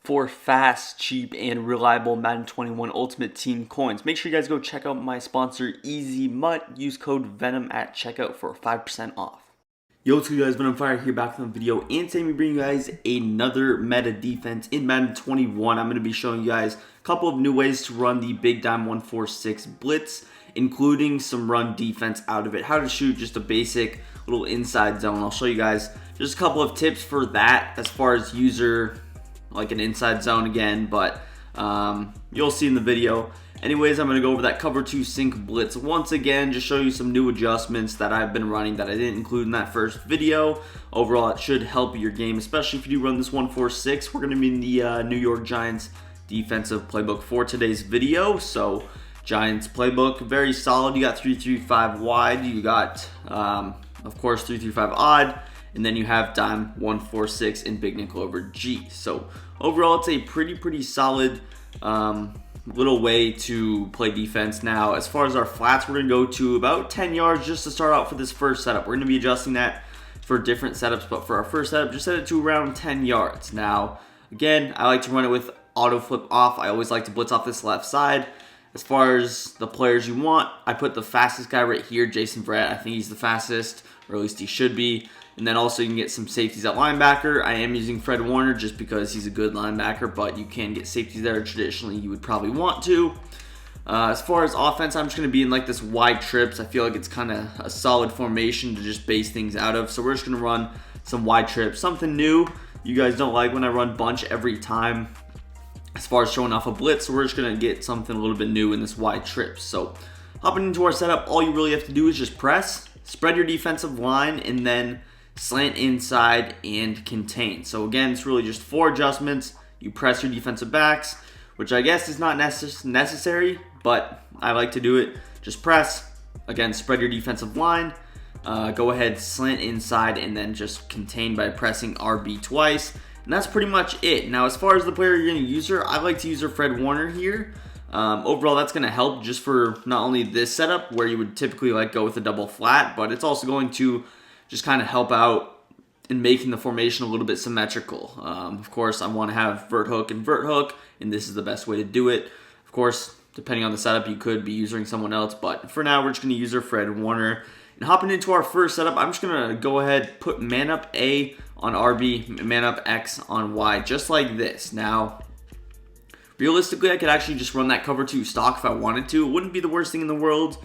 for fast, cheap, and reliable Madden 21 Ultimate Team coins. Make sure you guys go check out my sponsor, Easy Mutt. Use code VENOM at checkout for 5% off. Yo, what's good guys, Ben on Fire here back with a video, and today we bring you guys another meta defense in Madden 21. I'm going to be showing you guys a couple of new ways to run the Big Dime 146 Blitz, including some run defense out of it. How to shoot just a basic little inside zone. I'll show you guys just a couple of tips for that as far as user, like an inside zone again, but you'll see in the video. Anyways, I'm going to go over that cover 2 sink blitz once again, just show you some new adjustments that I've been running that I didn't include in that first video. Overall, it should help your game, especially if you do run this 146. We're going to be in the New York Giants defensive playbook for today's video. So Giants playbook, very solid. You got 3-3-5 wide, you got of course 3-3-5 odd, and then you have dime 146 in big nickel over G. So overall, it's a pretty solid little way to play defense. Now, as far as our flats, we're going to go to about 10 yards just to start out for this first setup. We're going to be adjusting that for different setups, but for our first setup, just set it to around 10 yards. Now, again, I like to run it with auto flip off. I always like to blitz off this left side. As far as the players you want, I put the fastest guy right here, Jason Verrett. I think he's the fastest, or at least he should be. And then also you can get some safeties at linebacker. I am using Fred Warner just because he's a good linebacker, but you can get safeties there. Traditionally, you would probably want to. As far as offense, I'm just going to be in like this wide trips. I feel like it's kind of a solid formation to just base things out of. So we're just going to run some wide trips. Something new. You guys don't like when I run bunch every time as far as showing off a blitz. So we're just going to get something a little bit new in this wide trips. So hopping into our setup, all you really have to do is just press, spread your defensive line, and then slant inside and contain. So again, it's really just 4 adjustments. You press your defensive backs, which I guess is not necessary, but I like to do it. Just press, again, spread your defensive line, go ahead, slant inside, and then just contain by pressing RB twice. And that's pretty much it. Now, as far as the player you're going to use her, I like to use her Fred Warner here. Overall, that's going to help just for not only this setup where you would typically like go with a double flat, but it's also going to just kind of help out in making the formation a little bit symmetrical. Of course, I want to have vert hook and vert hook, and this is the best way to do it. Of course, depending on the setup, you could be using someone else, but for now, we're just going to use our Fred Warner. And hopping into our first setup, I'm just going to go ahead, put man up A on RB, man up X on Y, just like this. Now, realistically, I could actually just run that cover 2 stock if I wanted to. It wouldn't be the worst thing in the world,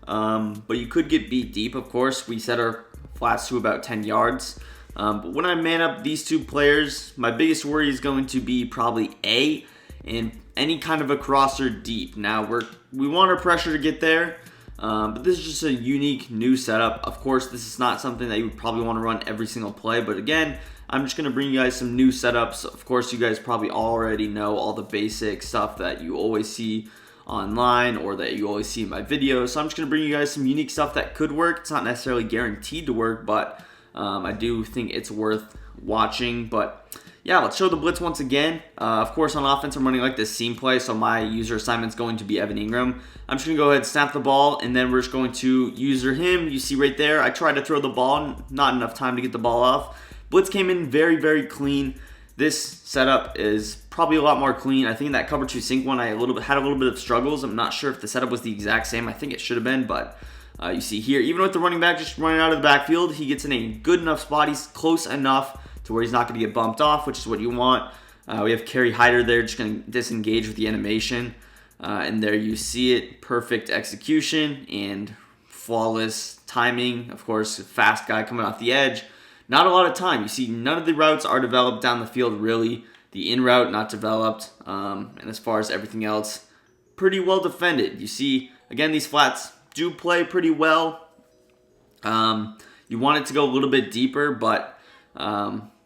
but you could get beat deep, of course. We set our flats to about 10 yards. But when I man up these 2 players, my biggest worry is going to be probably A and any kind of a crosser deep. Now, we want our pressure to get there, but this is just a unique new setup. Of course, this is not something that you would probably want to run every single play, but again, I'm just going to bring you guys some new setups. Of course, you guys probably already know all the basic stuff that you always see online or that you always see in my videos. So I'm just going to bring you guys some unique stuff that could work. It's not necessarily guaranteed to work, but I do think it's worth watching. But yeah, let's show the blitz once again. Of course, on offense, I'm running like this seam play, so my user assignment is going to be Evan Ingram. I'm just going to go ahead and snap the ball, and then we're just going to user him. You see right there, I tried to throw the ball, not enough time to get the ball off. Blitz came in very clean. This setup is probably a lot more clean. I think in that cover 2 sink one, I had a little bit of struggles. I'm not sure if the setup was the exact same. I think it should have been, but you see here, even with the running back just running out of the backfield, he gets in a good enough spot. He's close enough to where he's not going to get bumped off, which is what you want. We have Kerry Hyder there, just going to disengage with the animation. And there you see it. Perfect execution and flawless timing. Of course, fast guy coming off the edge. Not a lot of time. You see, none of the routes are developed down the field, really. The in route, not developed. And as far as everything else, pretty well defended. You see, again, these flats do play pretty well. You want it to go a little bit deeper, but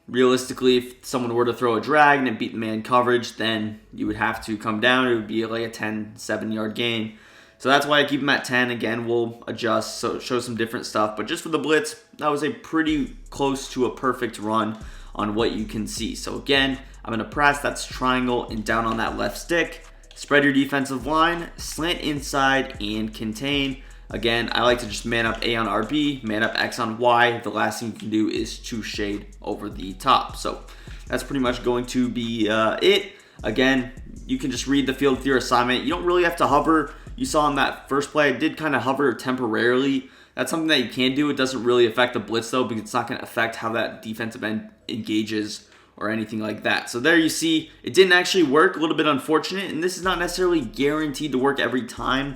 realistically, if someone were to throw a drag and it beat the man coverage, then you would have to come down. It would be like a 10-7 yard gain. So that's why I keep them at 10. Again, we'll adjust, so show some different stuff. But just for the blitz, that was a pretty close to a perfect run on what you can see. So again, I'm going to press, that's triangle, and down on that left stick. Spread your defensive line, slant inside, and contain. Again, I like to just man up A on RB, man up X on Y. The last thing you can do is to shade over the top. So that's pretty much going to be it. Again, you can just read the field with your assignment. You don't really have to hover. You saw in that first play, I did kind of hover temporarily. That's something that you can do. It doesn't really affect the blitz though, because it's not going to affect how that defensive end engages or anything like that. So there you see, it didn't actually work. A little bit unfortunate, and this is not necessarily guaranteed to work every time.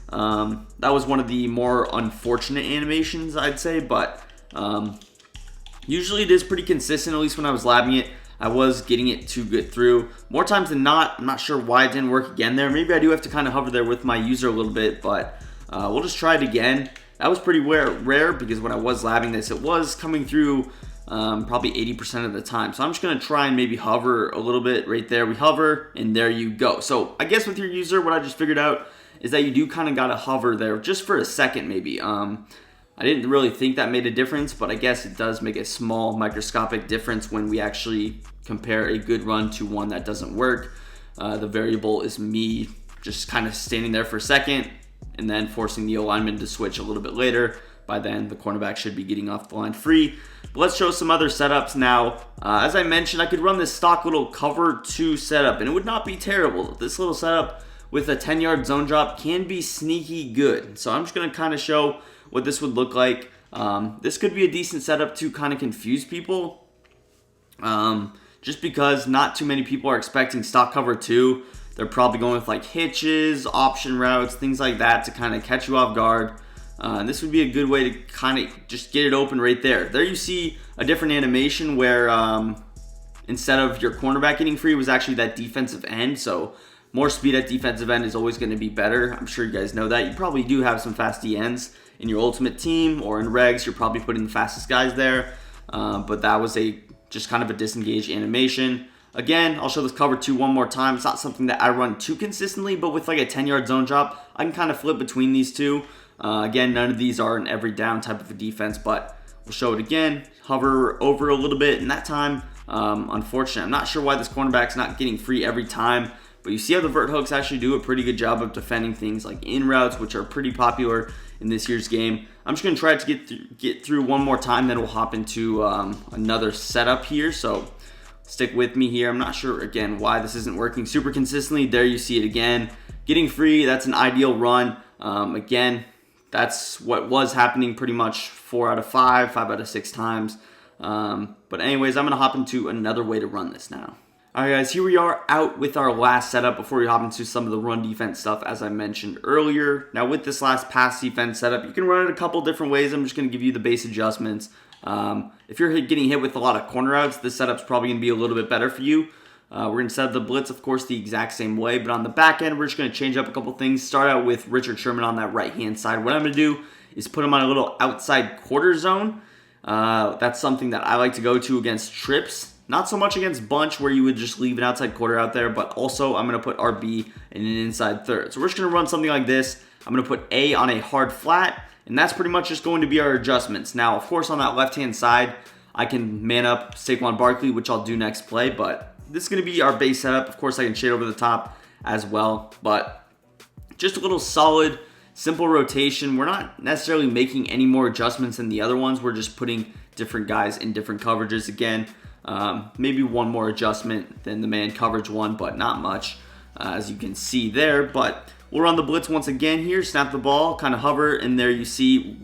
That was one of the more unfortunate animations, I'd say, but usually it is pretty consistent. At least when I was labbing it, I was getting it to get through. More times than not, I'm not sure why it didn't work again there. Maybe I do have to kind of hover there with my user a little bit, but we'll just try it again. That was pretty rare because when I was labbing this, it was coming through probably 80% of the time. So I'm just going to try and maybe hover a little bit right there. We hover, and there you go. So I guess with your user, what I just figured out is that you do kind of got to hover there just for a second maybe. I didn't really think that made a difference, but I guess it does make a small microscopic difference when we actually compare a good run to one that doesn't work. The variable is me just kind of standing there for a second and then forcing the alignment to switch a little bit later. By then, the cornerback should be getting off the line free. But let's show some other setups now. As I mentioned, I could run this stock little cover 2 setup, and it would not be terrible. This little setup with a 10-yard zone drop can be sneaky good. So I'm just going to kind of show what this would look like. This could be a decent setup to kind of confuse people. Just because not too many people are expecting stock cover 2. They're probably going with like hitches, option routes, things like that to kind of catch you off guard. And this would be a good way to kind of just get it open right there. There you see a different animation where instead of your cornerback getting free, it was actually that defensive end. So more speed at defensive end is always going to be better. I'm sure you guys know that. You probably do have some fast ends in your ultimate team or in regs. You're probably putting the fastest guys there. But that was just kind of a disengaged animation. Again, I'll show this cover 2 one more time. It's not something that I run too consistently, but with like a 10-yard zone drop, I can kind of flip between these two. Again, none of these are an every down type of a defense, but we'll show it again. Hover over a little bit, and that time, unfortunate. I'm not sure why this cornerback's not getting free every time, but you see how the vert hooks actually do a pretty good job of defending things like in routes, which are pretty popular in this year's game. I'm just going to try to get through one more time, then we'll hop into another setup here. So stick with me here. I'm not sure, again, why this isn't working super consistently. There you see it again. Getting free, that's an ideal run. Again, that's what was happening pretty much 4 out of 5, 5 out of 6 times. But anyways, I'm going to hop into another way to run this now. Alright guys, here we are out with our last setup before we hop into some of the run defense stuff as I mentioned earlier. Now with this last pass defense setup, you can run it a couple different ways. I'm just going to give you the base adjustments. If you're getting hit with a lot of corner outs, this setup's probably going to be a little bit better for you. We're going to set up the blitz, of course, the exact same way, but on the back end, we're just going to change up a couple things. Start out with Richard Sherman on that right-hand side. What I'm going to do is put him on a little outside quarter zone. That's something that I like to go to against trips. Not so much against bunch where you would just leave an outside quarter out there, but also I'm going to put RB in an inside third. So we're just going to run something like this. I'm going to put A on a hard flat, and that's pretty much just going to be our adjustments. Now, of course, on that left-hand side, I can man up Saquon Barkley, which I'll do next play, but this is going to be our base setup. Of course, I can shade over the top as well, but just a little solid, simple rotation. We're not necessarily making any more adjustments than the other ones. We're just putting different guys in different coverages again. Maybe one more adjustment than the man coverage one, but not much, as you can see there. But we'll run the blitz once again here, snap the ball, kind of hover, and there you see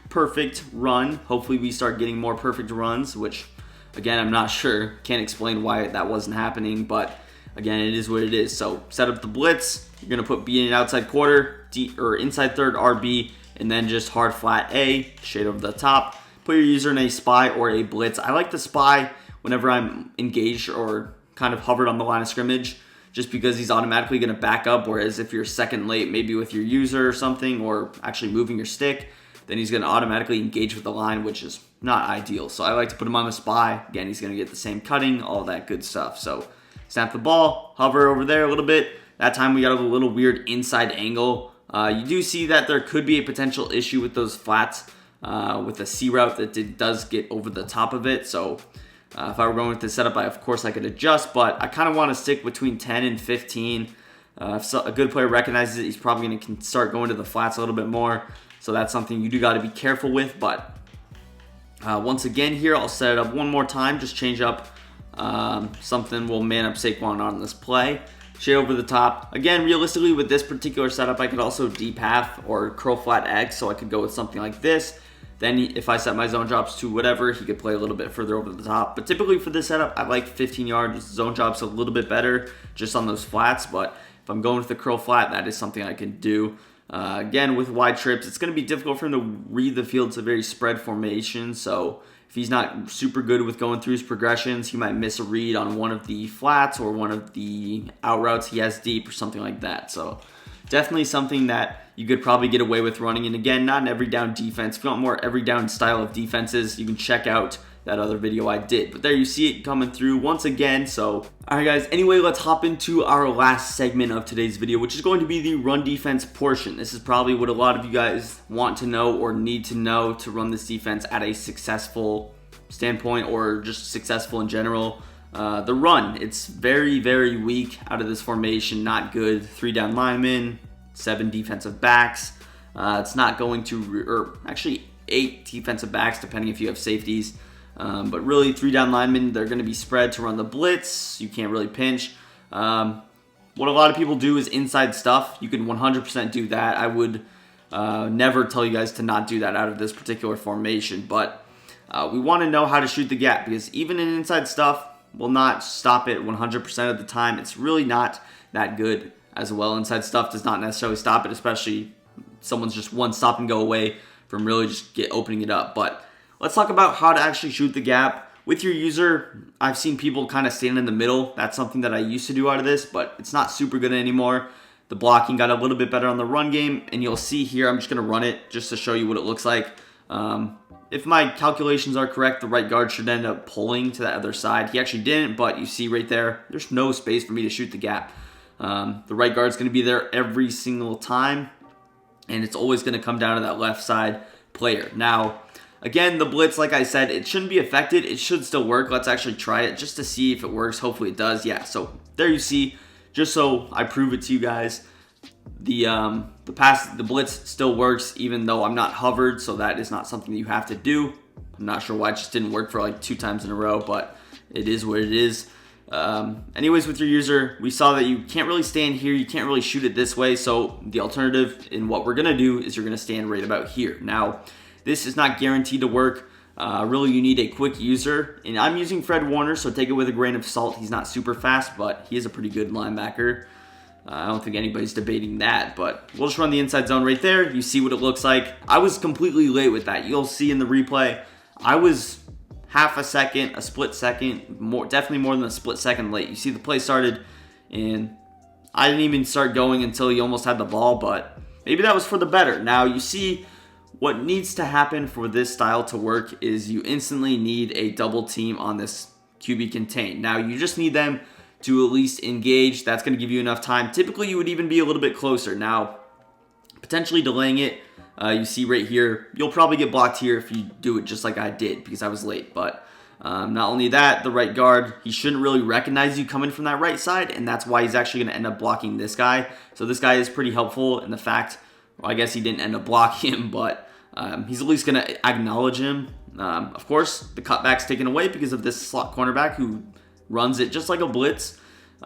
perfect run. Hopefully we start getting more perfect runs, which again, I'm not sure. Can't explain why that wasn't happening, but again, it is what it is. So set up the blitz. You're going to put B in an outside quarter, or inside third RB, and then just hard flat A, shade over the top. Put your user in a spy or a blitz. I like the spy whenever I'm engaged or kind of hovered on the line of scrimmage, just because he's automatically going to back up, whereas if you're second late, maybe with your user or something, or actually moving your stick, then he's going to automatically engage with the line, which is not ideal. So I like to put him on the spy. Again, he's going to get the same cutting, all that good stuff. So snap the ball, hover over there a little bit. That time we got a little weird inside angle. You do see that there could be a potential issue with those flats with the C route that does get over the top of it. So if I were going with this setup, of course I could adjust, but I kind of want to stick between 10 and 15. If a good player recognizes it, he's probably going to start going to the flats a little bit more. So that's something you do got to be careful with. But once again here, I'll set it up one more time. Just change up Something will man up Saquon on this play. Shade over the top. Again, realistically, with this particular setup, I could also deep half or curl flat X, so I could go with something like this. Then if I set my zone drops to whatever, he could play a little bit further over the top. But typically for this setup, I like 15 yard zone drops a little bit better just on those flats. But if I'm going with the curl flat, that is something I can do. Again, with wide trips, it's going to be difficult for him to read the field. It's a very spread formation, so if he's not super good with going through his progressions, he might miss a read on one of the flats or one of the out routes he has deep or something like that. So definitely something that you could probably get away with running. And again, not an every down defense. If you want more every down style of defenses, you can check out that other video I did. But there you see it coming through once again. So, all right, guys. Anyway, let's hop into our last segment of today's video, which is going to be the run defense portion. This is probably what a lot of you guys want to know or need to know to run this defense at a successful standpoint or just successful in general. The run, it's very, very weak out of this formation. Not good. 3 down linemen, 7 defensive backs. It's not going to, or actually 8 defensive backs, depending if you have safeties. But really, 3 down linemen, they're going to be spread to run the blitz. You can't really pinch. What a lot of people do is inside stuff. You can 100% do that. I would never tell you guys to not do that out of this particular formation. But we want to know how to shoot the gap, because even in inside stuff will not stop it 100% of the time. It's really not that good as well. Inside stuff does not necessarily stop it, especially someone's just one stop and go away from really just opening it up. But let's talk about how to actually shoot the gap. With your user, I've seen people kind of stand in the middle. That's something that I used to do out of this, but it's not super good anymore. The blocking got a little bit better on the run game, and you'll see here, I'm just going to run it just to show you what it looks like. If my calculations are correct, the right guard should end up pulling to the other side. He actually didn't, but you see right there, there's no space for me to shoot the gap. The right guard's going to be there every single time, and it's always going to come down to that left side player. Now, again, the blitz, like I said, it shouldn't be affected. It should still work. Let's actually try it just to see if it works. Hopefully it does. Yeah, so there you see, just so I prove it to you guys, the blitz still works even though I'm not hovered, so that is not something that you have to do. I'm not sure why it just didn't work for like 2 times in a row, but it is what it is. Anyways, with your user, we saw that you can't really stand here. You can't really shoot it this way, so the alternative in what we're going to do is you're going to stand right about here. Now, this is not guaranteed to work. Really, you need a quick user, and I'm using Fred Warner, so take it with a grain of salt. He's not super fast, but he is a pretty good linebacker. I don't think anybody's debating that, but we'll just run the inside zone right there. You see what it looks like. I was completely late with that. You'll see in the replay, I was half a second, a split second, definitely more than a split second late. You see the play started, and I didn't even start going until he almost had the ball, but maybe that was for the better. Now, you see what needs to happen for this style to work is you instantly need a double team on this QB contain. Now, you just need them to at least engage. That's going to give you enough time. Typically, you would even be a little bit closer. Now, potentially delaying it, you see right here, you'll probably get blocked here if you do it just like I did because I was late. But not only that, the right guard, he shouldn't really recognize you coming from that right side, and that's why he's actually going to end up blocking this guy. So this guy is pretty helpful in the fact, well, I guess he didn't end up blocking him, but he's at least going to acknowledge him. Of course, the cutback's taken away because of this slot cornerback who runs it just like a blitz.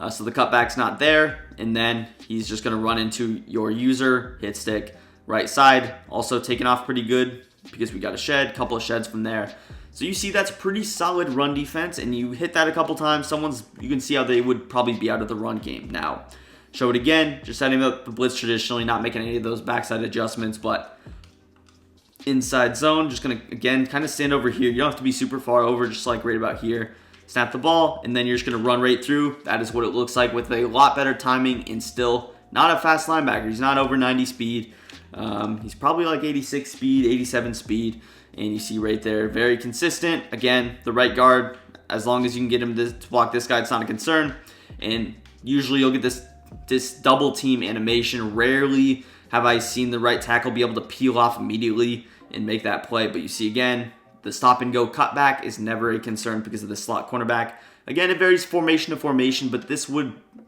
So the cutback's not there, and then he's just going to run into your user, hit stick, right side. Also taken off pretty good because we got a couple of sheds from there. So you see that's pretty solid run defense, and you hit that a couple times, you can see how they would probably be out of the run game. Now, show it again, just setting up the blitz traditionally, not making any of those backside adjustments, but inside zone, just going to, again, kind of stand over here. You don't have to be super far over, just like right about here. Snap the ball, and then you're just going to run right through. That is what it looks like with a lot better timing and still not a fast linebacker. He's not over 90 speed. He's probably like 86 speed, 87 speed, and you see right there, very consistent. Again, the right guard, as long as you can get him to block this guy, it's not a concern. And usually you'll get this double team animation. Rarely have I seen the right tackle be able to peel off immediately and make that play, but you see again, the stop and go cutback is never a concern because of the slot cornerback. Again, it varies formation to formation, but this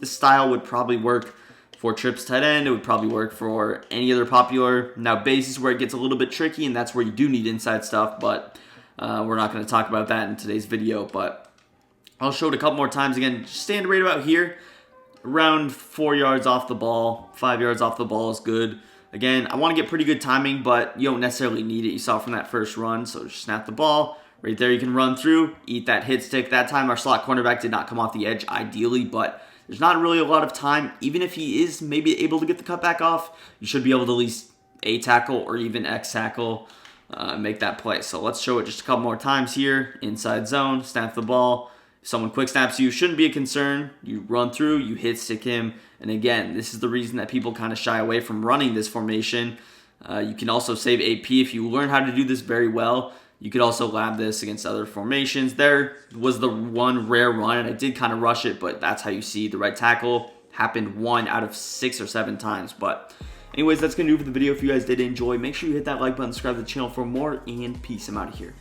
style would probably work for trips tight end. It would probably work for any other popular. Now, base is where it gets a little bit tricky, and that's where you do need inside stuff, but we're not going to talk about that in today's video. But I'll show it a couple more times again. Just stand right about here, around 4 yards off the ball. 5 yards off the ball is good. Again, I want to get pretty good timing, but you don't necessarily need it. You saw from that first run, so just snap the ball. Right there, you can run through, eat that hit stick. That time, our slot cornerback did not come off the edge ideally, but there's not really a lot of time. Even if he is maybe able to get the cutback off, you should be able to at least A tackle or even X tackle, make that play. So let's show it just a couple more times here. Inside zone, snap the ball. If someone quick snaps you, shouldn't be a concern. You run through, you hit stick him. And again, this is the reason that people kind of shy away from running this formation. You can also save AP if you learn how to do this very well. You could also lab this against other formations. There was the one rare run, and I did kind of rush it, but that's how you see the right tackle happened 1 out of 6 or 7 times. But anyways, that's going to do it for the video. If you guys did enjoy, make sure you hit that like button, subscribe to the channel for more, and peace. I'm out of here.